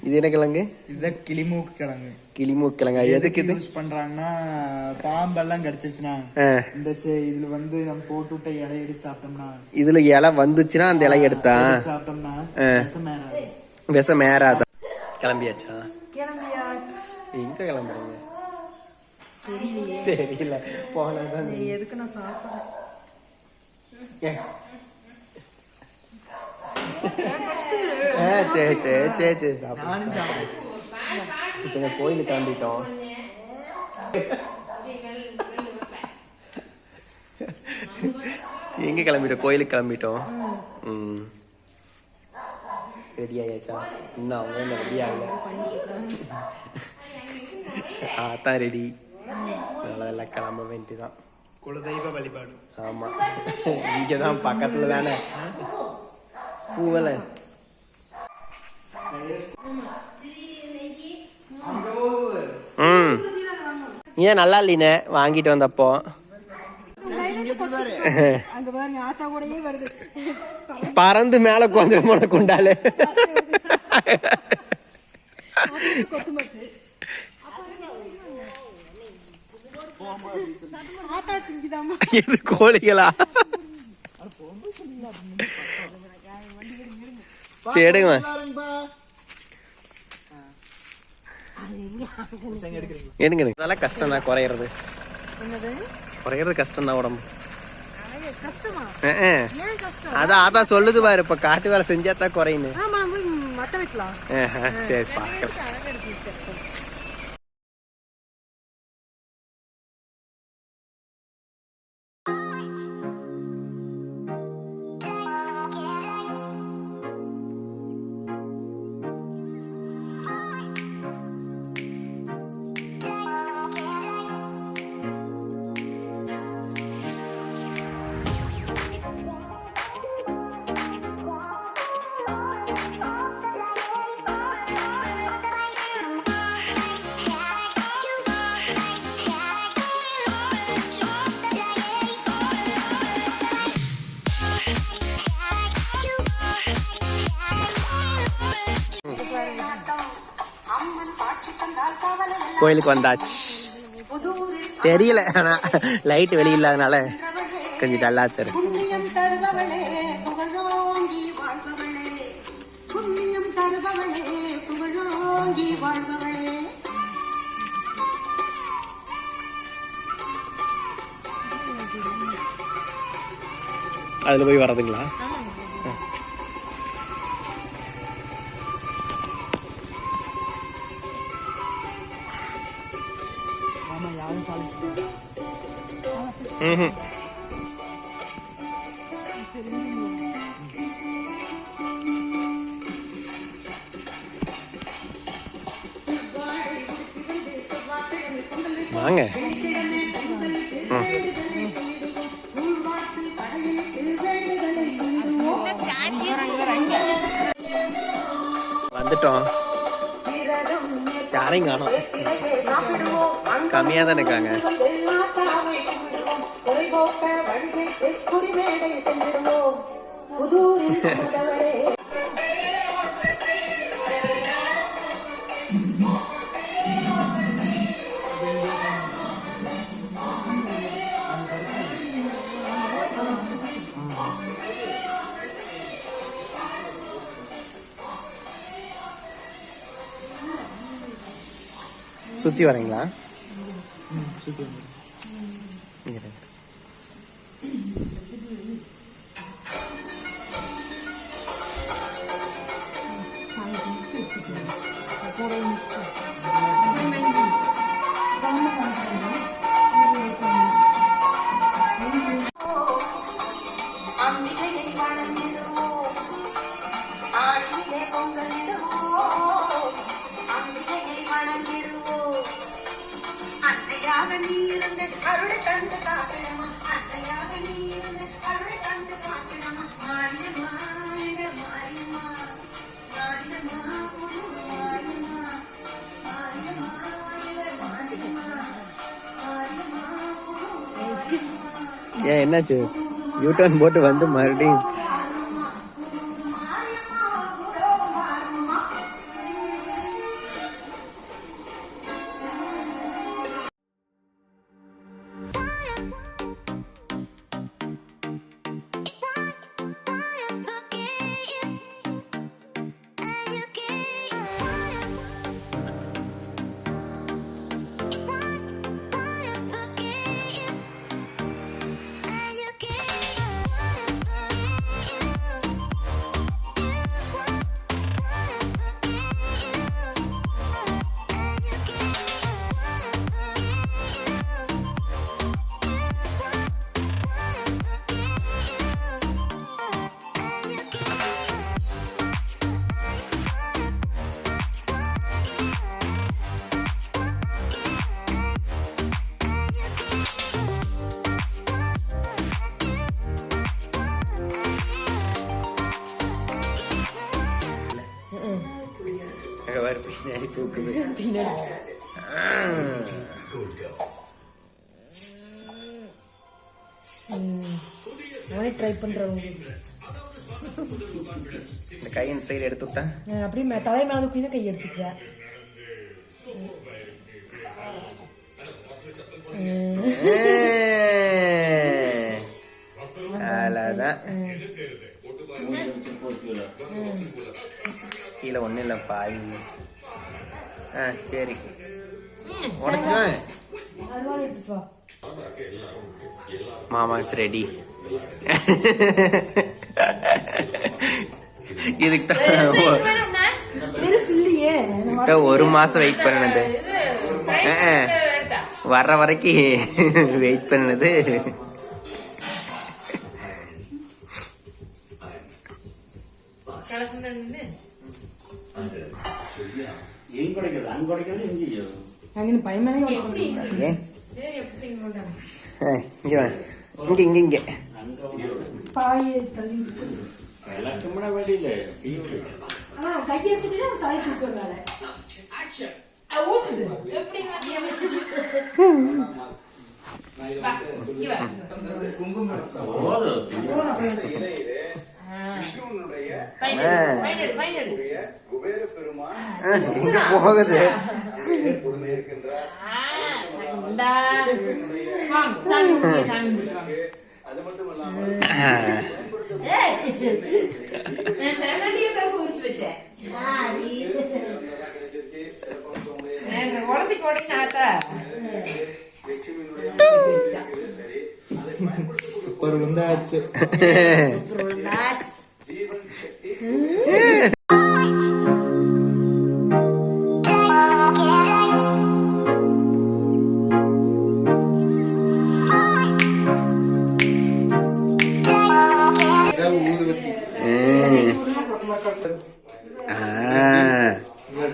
இது என்ன கிழங்கு? இதுதான் கிளிமூக்கு கிழங்கு. கிளிமூக்கு கிழங்கா? எதுக்கு இது யூஸ் பண்றாங்கன்னா பாம்பெல்லாம் கடிச்சிச்சுன்னா இந்த இதுல வந்து நம்ம போட்டு விட்ட இலை எடுத்து சாப்பிட்டோம்னா, இதுல இலை வந்துச்சுன்னா அந்த இலையை எடுத்தா சாப்பிட்டோம்னா விஷம் ஏறாது. கிளம்பியாச்சா? கிளம்பியாச்சு. எங்க கிளம்புறீங்க? தெரியல. போனதான் எதுக்கு நான் சாப்பிடுறேன். சரி சரி சரி சரி சாப்பிடுங்க. இப்ப கோயிலுக்கு கிளம்பிட்டோம். எங்க கிளம்பிட்டோம்? கோயிலுக்கு கிளம்பிட்டோம். ரெடி ஆயாச்சா? இன்னும் அவங்க என்ன ரெடி ஆகல. அதான் ரெடி. நல்லதெல்லாம் கிளம்ப வேண்டியதான். குலதெய்வ வழிபாடு. ஆமா, இங்கதான் பக்கத்துல தானே. பூவல ஏன் நல்லா இல்லைன்னு வாங்கிட்டு வந்தப்போ பறந்து மேல கொஞ்சம் போன கொண்டாலே இது கோழிகளா? சரி எடுங்க. எடுங்க. அதெல்லாம் கஷ்டம் தான் குறையிறது. குறையிறது கஷ்டம் தான் உடம்பு. அதான் சொல்லுது பாரு. இப்ப காட்டு வேலை செஞ்சாதான் குறையுன்னு. சரி பாக்க. கோயிலுக்கு வந்தாச்சு. தெரியல, ஆனா லைட் வெளியே இல்லாதனால கொஞ்சம் டல்லா தெரியும். அதுல போய் வர்றதுங்களா? வாங்க. வந்துட்டோம். யாரையும் காணோம். கம்மியா தானே இருக்காங்க. சுத்தி வரீங்களா? சுத்தி ஏன் என்னாச்சு? யூட்டர்ன் போட்டு வந்து மறுபடியும். 1 பாரு பின்னாடி தூக்குது. நானே ட்ரை பண்றேன். இந்த கையின் சைடு எடுத்து விட்டேன். அப்படியே தலை மேல தூக்கி கை எடுத்துக்கிறேன். அவ்வளோதான். கீழே ஒன்றும் இல்லை பாய். சரி உடச்சுவேன். மாமா இஸ் ரெடி. இதுக்கு தான் ஒரு மாசம் வெயிட் பண்ணது. வர்ற வரைக்கும் வெயிட் பண்ணது. இங்க எங்க போகுது? ஒரு வந்தாச்சு.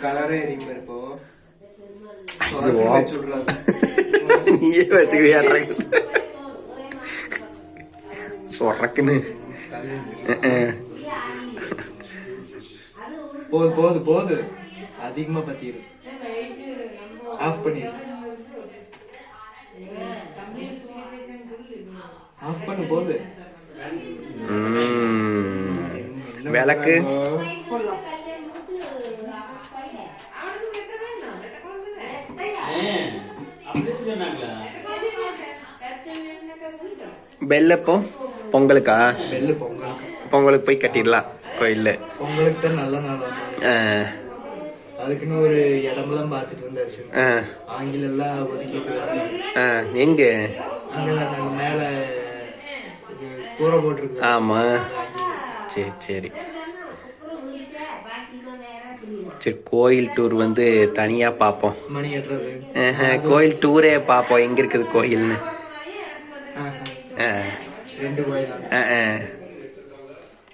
கலரே இப்போ நீயே வச்சுக்கிறியா? சொரக்குன்னு போது போது போது அதிகமா பத்திரு. ஆஃப் பண்ணிரு. ஆஃப் பண்ணு. போது விளக்கு பெல்லப்போ பொங்கலுக்கா? பெல்லு பொங்கலுக்கு. பொங்கலுக்கு போய் கட்டிடலாம் கோயில்ல. பொங்கலுக்கு தான் நல்ல நாள். அதுக்குன்னு ஒரு இடமெல்லாம் பார்த்துட்டு வந்தாச்சு. ஆங்கில எல்லாம் ஒதுக்கிட்டு எங்க அங்க மேல கூரை போட்டிருக்கு. ஆமா சரி சரி சரி. கோயில் டூர் வந்து தனியா பார்ப்போம். மணி கட்டுறது. கோயில் டூரே பார்ப்போம் எங்க இருக்குது கோயில்னு.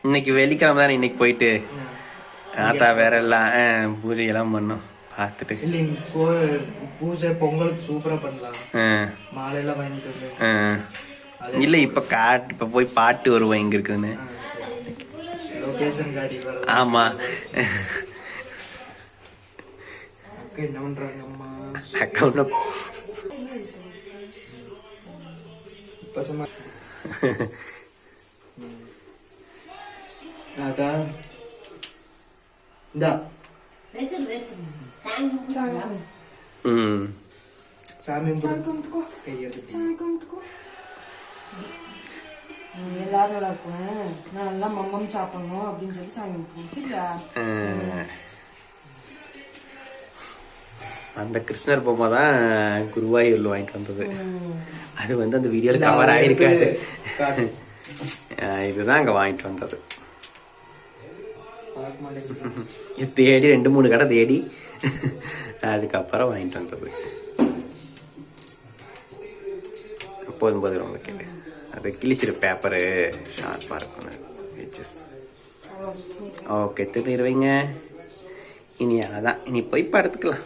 இன்னைக்கு வெள்ளிக்கிழமை தானே. இன்னைக்கு போயிட்டு ஆத்தா வேற எல்லாம் பூஜை எல்லாம் பண்ணோம் பார்த்துட்டு. பூஜை பொங்கலுக்கு சூப்பரா பண்ணலாம். மாலையெல்லாம் வாங்கிட்டு இல்ல இப்ப போய் பாட்டு வருவோம் எங்க இருக்குதுன்னு. லொகேஷன் காட்டி. ஆமா. என்ன பண்றாங்க அம்மா? அக்கௌண்ட் பசமா அதான் இந்தா சாமி கையெடுத்து எல்லாரும் நல்லா இருக்கும். நான் நல்லா மம்மம் சாப்பிடணும் அப்படின்னு சொல்லி சாமி கும்பிடுச்சில்ல. அந்த கிருஷ்ணர் பொம்மை தான் குருவாயூர்ல வாங்கிட்டு வந்தது. அது வந்து அந்த வீடியோல கவர் ஆயிருக்காது. இதுதான் அங்க வாங்கிட்டு வந்தது. தேடி 2-3 கடை தேடி அதுக்கப்புறம் வாங்கிட்டு வந்தது. போதும் போதும் ரொம்ப கேட்டு அது கிழிச்சிரு. பேப்பரு ஷார்ப்பா இருக்கும். ஓகே திருநீர் வைங்க. இனி அதான் இனி போய் படுத்துக்கலாம்.